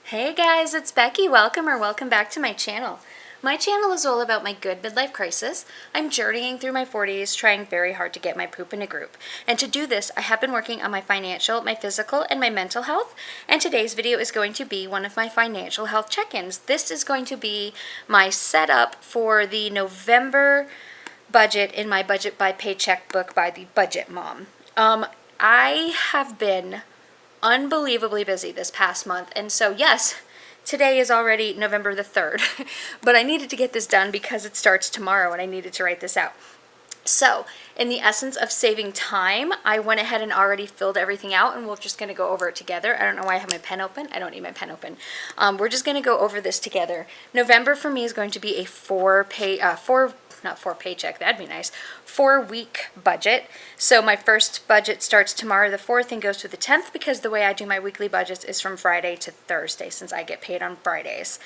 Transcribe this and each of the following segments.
Hey guys, it's Becky. Welcome back to my channel. My channel is all about my good midlife crisis. I'm journeying through my 40s, trying very hard to get my poop in a group. And to do this, I have been working on my financial, my physical, and my mental health. And today's video is going to be one of my financial health check-ins. This is going to be my setup for the November budget in my Budget by Paycheck book by the Budget Mom. I have been unbelievably busy this past month, and so yes, today is already November the 3rd, but I needed to get this done because it starts tomorrow and I needed to write this out. So, in the essence of saving time, I went ahead and already filled everything out, and we're just going to go over it together. I don't know why I have my pen open. I don't need my pen open. We're just going to go over this together. November for me is going to be a not four paycheck, that'd be nice, 4-week budget. So my first budget starts tomorrow the 4th and goes through the 10th because the way I do my weekly budgets is from Friday to Thursday since I get paid on Fridays.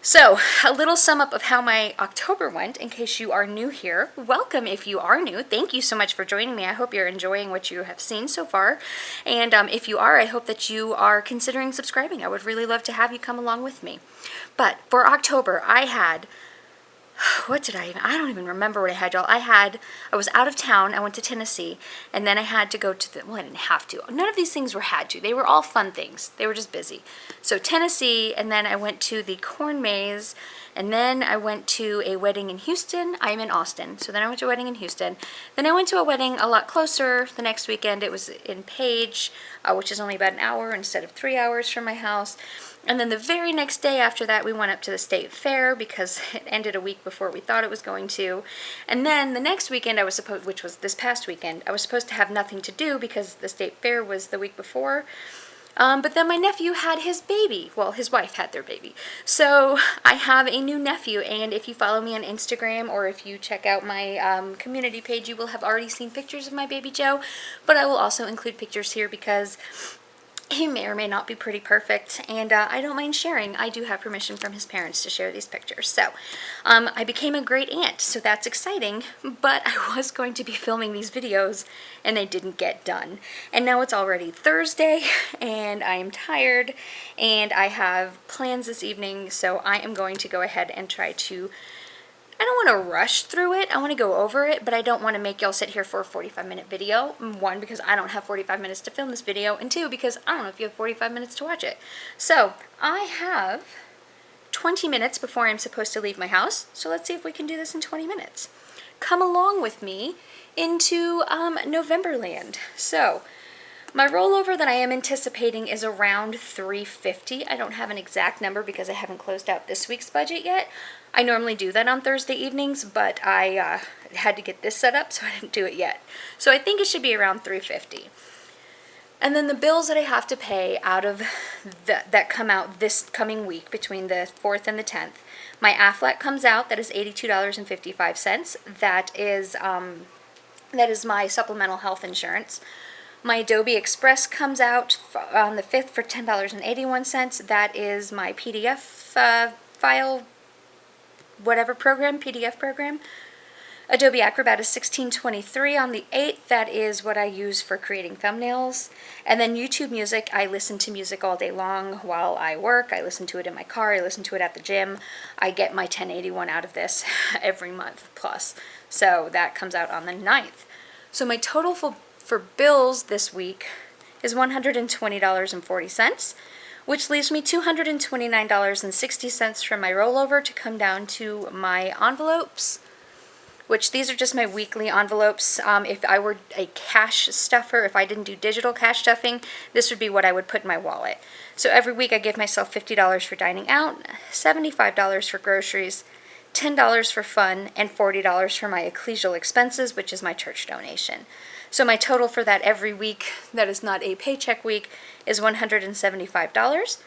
So, a little sum up of how my October went in case you are new here. Welcome if you are new. Thank you so much for joining me. I hope you're enjoying what you have seen so far. And if you are, I hope that you are considering subscribing. I would really love to have you come along with me. But for October, I had I don't even remember what I had, y'all. I was out of town. I went to Tennessee, and then I had to go to I didn't have to. None of these things were had to. They were all fun things. They were just busy. So Tennessee, and then I went to the corn maze, and then I went to a wedding in Houston. I'm in Austin. So then I went to a wedding in Houston. Then I went to a wedding a lot closer the next weekend. It was in Page, which is only about an hour instead of 3 hours from my house. And then the very next day after that, we went up to the state fair because it ended a week before we thought it was going to. And then the next weekend, which was this past weekend, I was supposed to have nothing to do because the state fair was the week before. But then my nephew had his baby. Well, his wife had their baby. So I have a new nephew, and if you follow me on Instagram or if you check out my community page, you will have already seen pictures of my baby Joe. But I will also include pictures here because he may or may not be pretty perfect, and I don't mind sharing. I do have permission from his parents to share these pictures. So, I became a great aunt, so that's exciting, but I was going to be filming these videos, and they didn't get done. And now it's already Thursday, and I am tired, and I have plans this evening, so I am going to go ahead and try to I don't want to rush through it. I want to go over it, but I don't want to make y'all sit here for a 45-minute video. One, because I don't have 45 minutes to film this video, and two, because I don't know if you have 45 minutes to watch it. So, I have 20 minutes before I'm supposed to leave my house, so let's see if we can do this in 20 minutes. Come along with me into Novemberland. So, my rollover that I am anticipating is around $350. I don't have an exact number because I haven't closed out this week's budget yet. I normally do that on Thursday evenings, but I had to get this set up, so I didn't do it yet. So I think it should be around $350. And then the bills that I have to pay out of that come out this coming week between the 4th and the 10th. My Aflac comes out. That is $82.55. That is my supplemental health insurance. My Adobe Express comes out on the 5th for $10.81. That is my PDF file, whatever program, PDF program. Adobe Acrobat is $16.23 on the 8th. That is what I use for creating thumbnails. And then YouTube Music, I listen to music all day long while I work. I listen to it in my car. I listen to it at the gym. I get my 1081 out of this every month plus. So that comes out on the 9th. So my total for bills this week is $120.40, which leaves me $229.60 from my rollover to come down to my envelopes, which these are just my weekly envelopes. If I were a cash stuffer, if I didn't do digital cash stuffing, this would be what I would put in my wallet. So every week I give myself $50 for dining out, $75 for groceries, $10 for fun, and $40 for my ecclesial expenses, which is my church donation. So my total for that every week, that is not a paycheck week, is $175,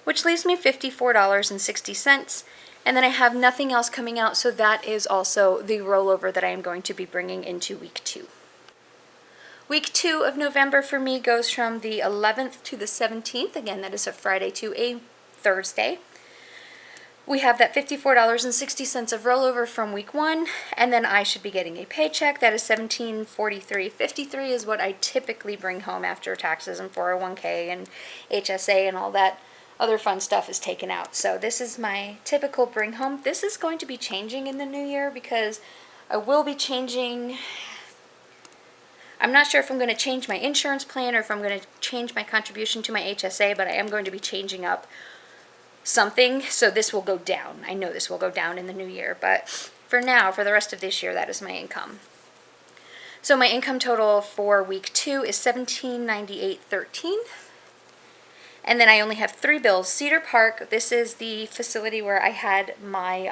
which leaves me $54.60. And then I have nothing else coming out, so that is also the rollover that I am going to be bringing into week 2. Week 2 of November for me goes from the 11th to the 17th. Again, that is a Friday to a Thursday. We have that $54.60 of rollover from week 1, and then I should be getting a paycheck. That is $1743.53 is what I typically bring home after taxes and 401k and HSA and all that. other fun stuff is taken out. So this is my typical bring home. This is going to be changing in the new year because I will be changing. I'm not sure if I'm going to change my insurance plan or if I'm going to change my contribution to my HSA, but I am going to be changing up something, so this will go down. I know this will go down in the new year, but for now, for the rest of this year, that is my income. So my income total for week 2 is $1798.13. And then I only have 3 bills. Cedar Park, this is the facility where I had my,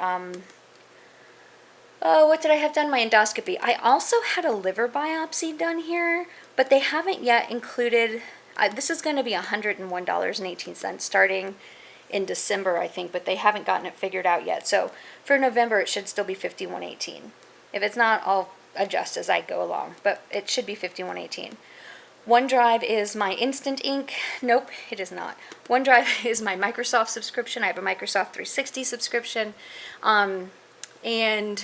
what did I have done? My endoscopy. I also had a liver biopsy done here, but they haven't yet included, this is going to be $101.18 starting in December, I think, but they haven't gotten it figured out yet. So for November, it should still be $51.18. If it's not, I'll adjust as I go along, but it should be $51.18. OneDrive is my Instant Ink. Nope, it is not. OneDrive is my Microsoft subscription. I have a Microsoft 360 subscription. And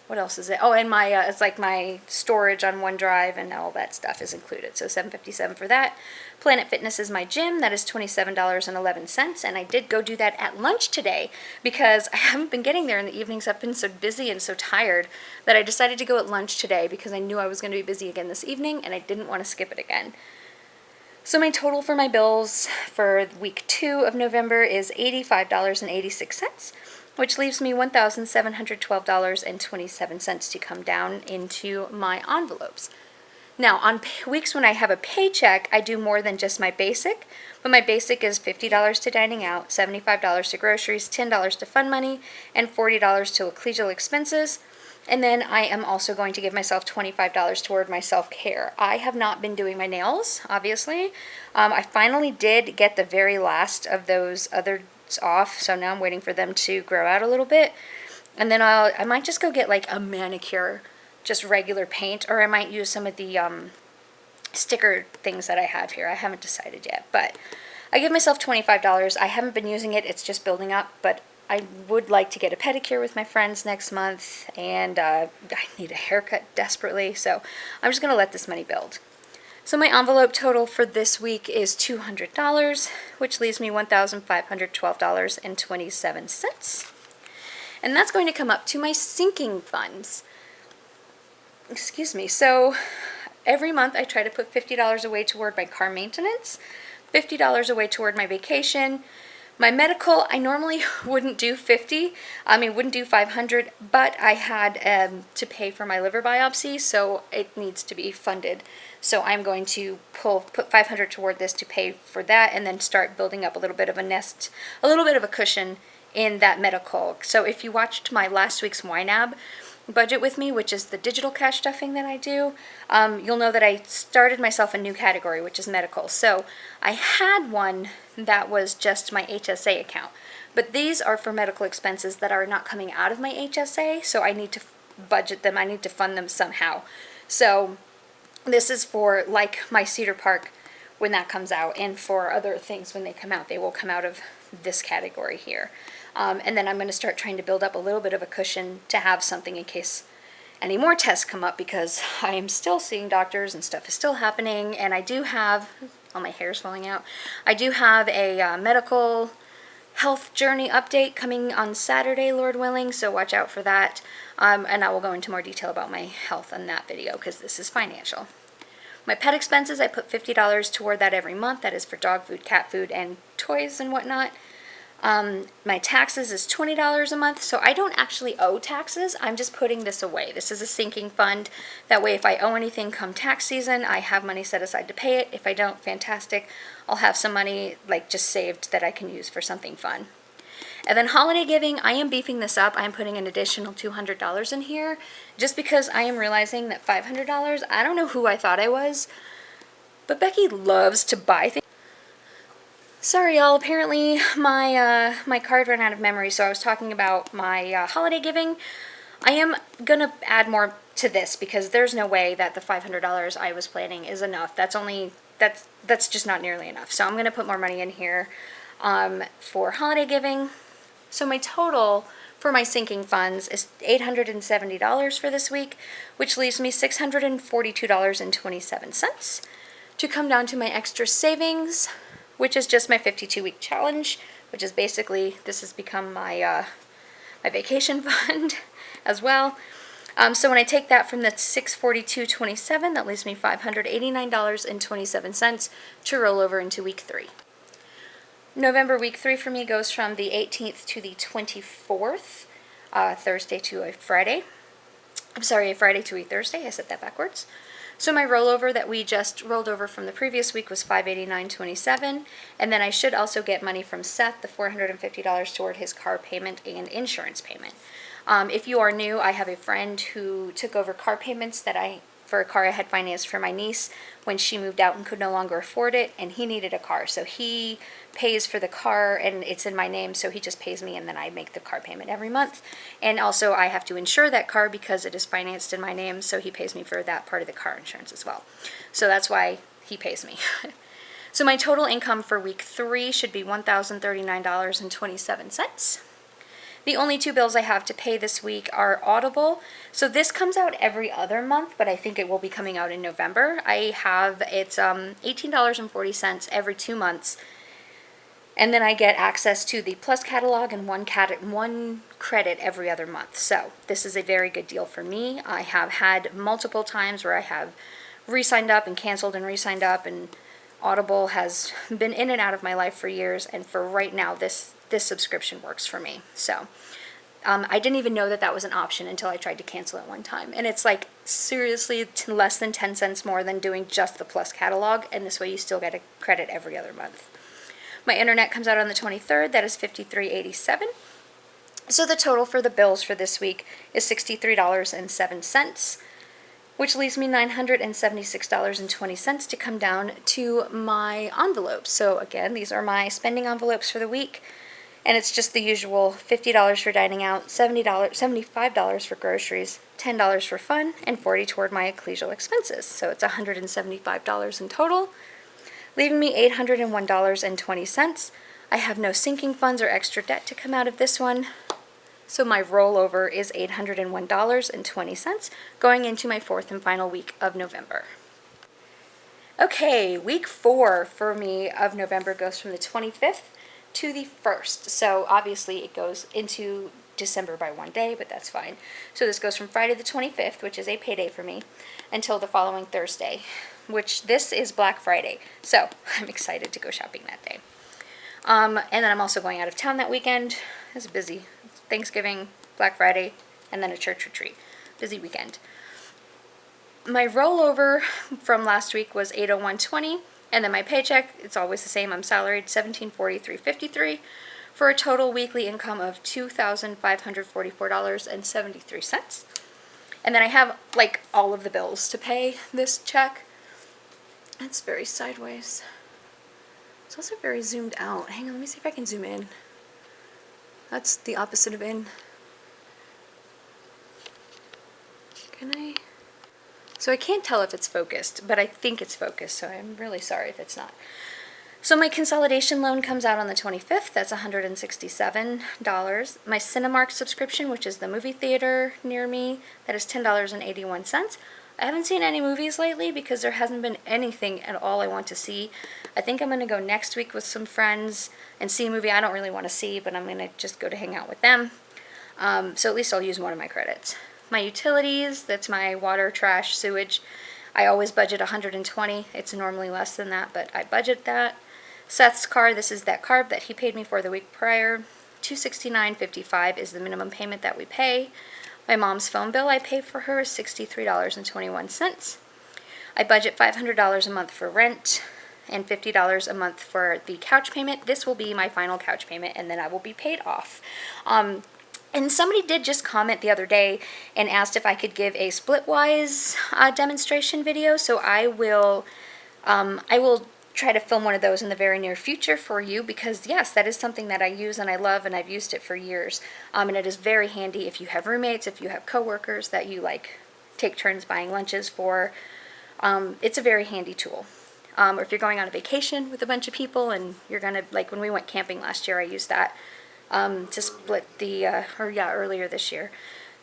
what else is it? Oh, and my it's like my storage on OneDrive and all that stuff is included. So $7.57 for that. Planet Fitness is my gym. That is $27.11. And I did go do that at lunch today because I haven't been getting there in the evenings. I've been so busy and so tired that I decided to go at lunch today because I knew I was going to be busy again this evening and I didn't want to skip it again. So my total for my bills for week 2 of November is $85.86. which leaves me $1,712.27 to come down into my envelopes. Now, on weeks when I have a paycheck, I do more than just my basic, but my basic is $50 to dining out, $75 to groceries, $10 to fund money, and $40 to collegial expenses. And then I am also going to give myself $25 toward my self-care. I have not been doing my nails, obviously. I finally did get the very last of those other off, so now I'm waiting for them to grow out a little bit, and then I might just go get like a manicure, just regular paint, or I might use some of the sticker things that I have here. I haven't decided yet, but I give myself $25. I haven't been using it, it's just building up, but I would like to get a pedicure with my friends next month, and I need a haircut desperately, so I'm just going to let this money build. So my envelope total for this week is $200, which leaves me $1,512.27. And that's going to come up to my sinking funds. Excuse me. So every month I try to put $50 away toward my car maintenance, $50 away toward my vacation. My medical, I normally wouldn't do wouldn't do $500, but I had to pay for my liver biopsy, so it needs to be funded. So I'm going to put $500 toward this to pay for that, and then start building up a little bit of a nest, a little bit of a cushion in that medical. So if you watched my last week's YNAB budget with me, which is the digital cash stuffing that I do, you'll know that I started myself a new category, which is medical. So I had one that was just my HSA account, but these are for medical expenses that are not coming out of my HSA, so I need to budget them, I need to fund them somehow. So this is for like my Cedar Park when that comes out, and for other things when they come out, they will come out of this category here. And then I'm going to start trying to build up a little bit of a cushion to have something in case any more tests come up, because I am still seeing doctors and stuff is still happening, and I do have, all my hair's falling out, I do have a medical health journey update coming on Saturday, Lord willing, so watch out for that. And I will go into more detail about my health in that video because this is financial. My pet expenses, I put $50 toward that every month. That is for dog food, cat food, and toys and whatnot. My taxes is $20 a month, so I don't actually owe taxes. I'm just putting this away. This is a sinking fund. That way if I owe anything come tax season, I have money set aside to pay it. If I don't, fantastic. I'll have some money like just saved that I can use for something fun. And then holiday giving, I am beefing this up. I am putting an additional $200 in here just because I am realizing that $500, I don't know who I thought I was, but Becky loves to buy things. Sorry y'all, apparently my card ran out of memory, so I was talking about my holiday giving. I am going to add more to this because there's no way that the $500 I was planning is enough. That's just not nearly enough. So I'm going to put more money in here for holiday giving. So my total for my sinking funds is $870 for this week, which leaves me $642.27. To come down to my extra savings, which is just my 52-week challenge, which is basically, this has become my my vacation fund as well. So when I take that from the $642.27, that leaves me $589.27 to roll over into week 3. November week 3 for me goes from the 18th to the 24th, Thursday to a Friday. I'm sorry, a Friday to a Thursday. I said that backwards. So my rollover that we just rolled over from the previous week was $589.27, and then I should also get money from Seth, the $450 toward his car payment and insurance payment. If you are new, I have a friend who took over car payments for a car I had financed for my niece when she moved out and could no longer afford it, and he needed a car. So he pays for the car, and it's in my name, so he just pays me, and then I make the car payment every month. And also I have to insure that car because it is financed in my name, so he pays me for that part of the car insurance as well. So that's why he pays me. So my total income for week 3 should be $1,039.27. The only 2 bills I have to pay this week are Audible. So this comes out every other month, but I think it will be coming out in November. It's $18.40 every 2 months. And then I get access to the Plus catalog and one credit every other month. So this is a very good deal for me. I have had multiple times where I have re-signed up and canceled and re-signed up, and Audible has been in and out of my life for years, and for right now this subscription works for me. So I didn't even know that was an option until I tried to cancel it one time, and it's like seriously less than 10 cents more than doing just the Plus catalog, and this way you still get a credit every other month. My internet comes out on the 23rd. That is $53.87. So the total for the bills for this week is $63.07, which leaves me $976.20 to come down to my envelopes. So again, these are my spending envelopes for the week. And it's just the usual $50 for dining out, $75 for groceries, $10 for fun, and $40 toward my ecclesial expenses. So it's $175 in total, leaving me $801.20. I have no sinking funds or extra debt to come out of this one. So my rollover is $801.20 going into my 4th and final week of November. Okay, week 4 for me of November goes from the 25th to the 1st. So obviously it goes into December by 1 day, but that's fine. So this goes from Friday the 25th, which is a payday for me, until the following Thursday, which this is Black Friday. So I'm excited to go shopping that day. And then I'm also going out of town that weekend. It's busy. Thanksgiving, Black Friday, and then a church retreat. Busy weekend. My rollover from last week was $801.20. And then my paycheck, it's always the same. I'm salaried $1,743.53 for a total weekly income of $2,544.73. And then I have like all of the bills to pay this check. It's very sideways. It's also very zoomed out. Hang on, let me see if I can zoom in. That's the opposite of in. Can I? So I can't tell if it's focused, but I think it's focused, so I'm really sorry if it's not. So my consolidation loan comes out on the 25th. That's $167. My Cinemark subscription, which is the movie theater near me, that is $10.81. I haven't seen any movies lately because there hasn't been anything at all I want to see. I think I'm going to go next week with some friends and see a movie I don't really want to see, but I'm going to just go to hang out with them. So at least I'll use one of my credits. My utilities, that's my water, trash, sewage. I always budget $120. It's normally less than that, but I budget that. Seth's car, this is that carb that he paid me for the week prior. $269.55 is the minimum payment that we pay. My mom's phone bill I pay for her is $63.21. I budget $500 a month for rent and $50 a month for the couch payment. This will be my final couch payment, and then I will be paid off. And somebody did just comment the other day and asked if I could give a Splitwise demonstration video. So I will try to film one of those in the very near future for you, because yes, that is something that I use and I love, and I've used it for years. And it is very handy if you have roommates, if you have coworkers that you like take turns buying lunches for. It's a very handy tool. Or if you're going on a vacation with a bunch of people and you're gonna, like when we went camping last year, I used that to split earlier this year.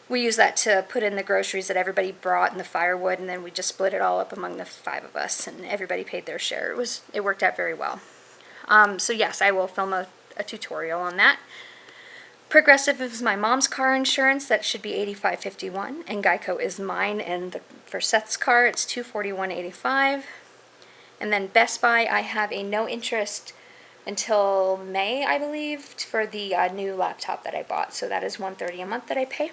We used that to put in the groceries that everybody brought and the firewood, and then we just split it all up among the 5 of us, and everybody paid their share. It worked out very well. So yes, I will film a tutorial on that. Progressive is my mom's car insurance. That should be $85.51, and Geico is mine, and for Seth's car it's $241.85. And then Best Buy, I have a no interest until May, I believe, for the new laptop that I bought. So that is $130 a month that I pay.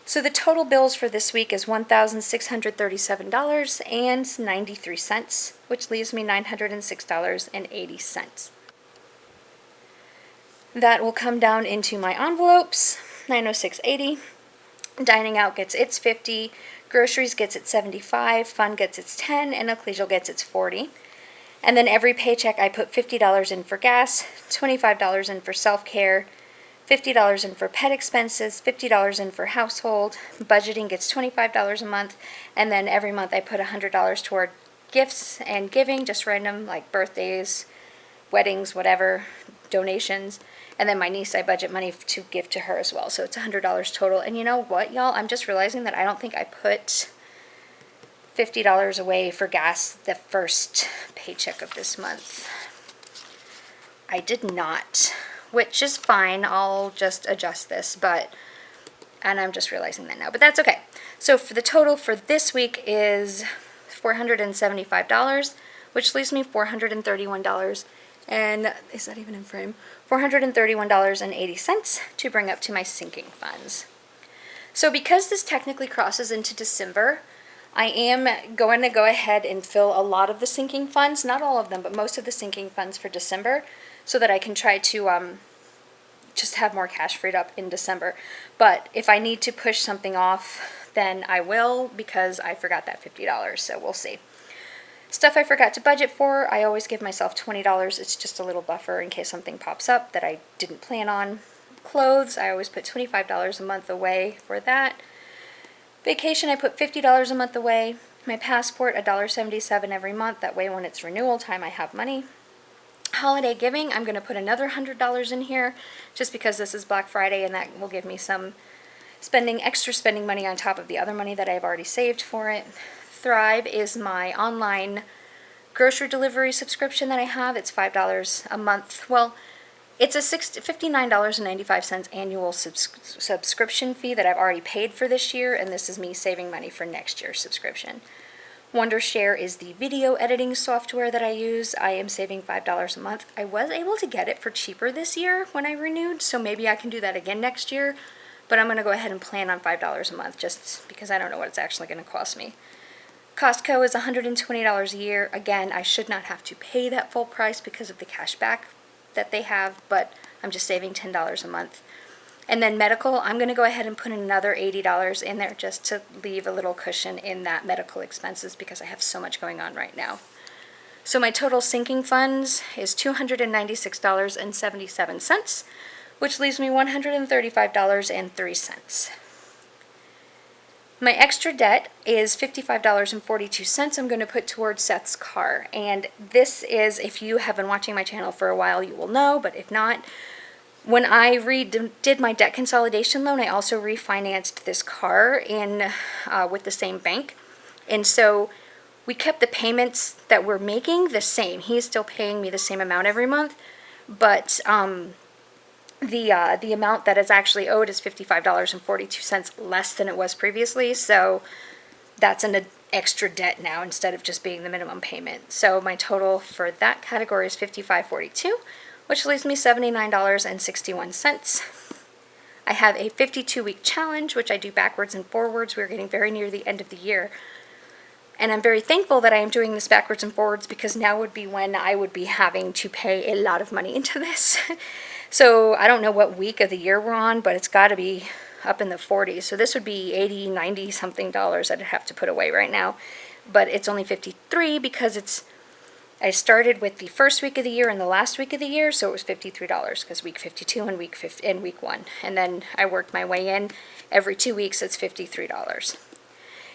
So the total bills for this week is $1,637.93, which leaves me $906.80. That will come down into my envelopes, $906.80. Dining out gets its $50, groceries gets its $75, fun gets its $10, and ecclesial gets its $40. And then every paycheck I put $50 in for gas, $25 in for self-care, $50 in for pet expenses, $50 in for household. Budgeting gets $25 a month, and then every month I put $100 toward gifts and giving, just random, like birthdays, weddings, whatever, donations. And then my niece, I budget money to give to her as well. So it's $100 total. And you know what, y'all? I'm just realizing that I don't think I put $50 away for gas the first paycheck of this month. I did not, which is fine. I'll just adjust this, and I'm just realizing that now, but that's okay. So for the total for this week is $475, which leaves me $431. And is that even in frame? $431.80 to bring up to my sinking funds. So because this technically crosses into December, I am going to go ahead and fill a lot of the sinking funds, not all of them, but most of the sinking funds for December, so that I can try to just have more cash freed up in December. But if I need to push something off, then I will, because I forgot that $50, so we'll see. Stuff I forgot to budget for, I always give myself $20. It's just a little buffer in case something pops up that I didn't plan on. Clothes, I always put $25 a month away for that. Vacation, I put $50 a month away. My passport, $1.77 every month. That way when it's renewal time, I have money. Holiday giving, I'm going to put another $100 in here, just because this is Black Friday, and that will give me some extra spending money on top of the other money that I've already saved for it. Thrive is my online grocery delivery subscription that I have. It's $5 a month. Well, it's a $59.95 annual subscription fee that I've already paid for this year, and this is me saving money for next year's subscription. Wondershare is the video editing software that I use. I am saving $5 a month. I was able to get it for cheaper this year when I renewed, so maybe I can do that again next year, but I'm going to go ahead and plan on $5 a month just because I don't know what it's actually going to cost me. Costco is $120 a year. Again, I should not have to pay that full price because of the cash back that they have, but I'm just saving $10 a month. And then medical, I'm going to go ahead and put another $80 in there just to leave a little cushion in that medical expenses because I have so much going on right now. So my total sinking funds is $296.77, which leaves me $135.03. My extra debt is $55.42 I'm going to put towards Seth's car. And this is, if you have been watching my channel for a while, you will know, but if not, when I did my debt consolidation loan, I also refinanced this car with the same bank. And so we kept the payments that we're making the same. He's still paying me the same amount every month, but the amount that is actually owed is $55.42 less than it was previously, so that's an extra debt now instead of just being the minimum payment. So my total for that category is $55.42, which leaves me $79.61. I have a 52-week challenge, which I do backwards and forwards. We're getting very near the end of the year. And I'm very thankful that I am doing this backwards and forwards because now would be when I would be having to pay a lot of money into this. So I don't know what week of the year we're on, but it's got to be up in the 40s. So this would be $80, $90 something that I'd have to put away right now. But it's only 53 because I started with the first week of the year and the last week of the year, so it was $53 because week 52 and week 1. And then I worked my way in. Every 2 weeks it's $53.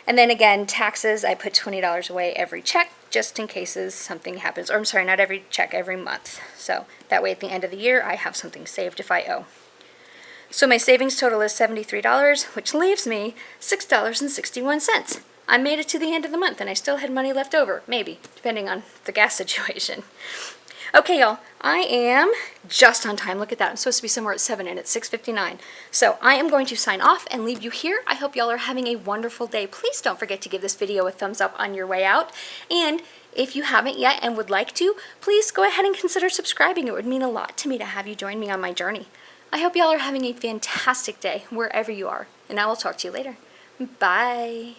And then again, taxes, I put $20 away every check just in cases something happens. Or I'm sorry, not every check, every month. So that way at the end of the year, I have something saved if I owe. So my savings total is $73, which leaves me $6.61. I made it to the end of the month and I still had money left over, maybe, depending on the gas situation. Okay, y'all, I am just on time. Look at that. I'm supposed to be somewhere at 7 and it's 6:59. So I am going to sign off and leave you here. I hope y'all are having a wonderful day. Please don't forget to give this video a thumbs up on your way out. And if you haven't yet and would like to, please go ahead and consider subscribing. It would mean a lot to me to have you join me on my journey. I hope y'all are having a fantastic day wherever you are, and I will talk to you later. Bye.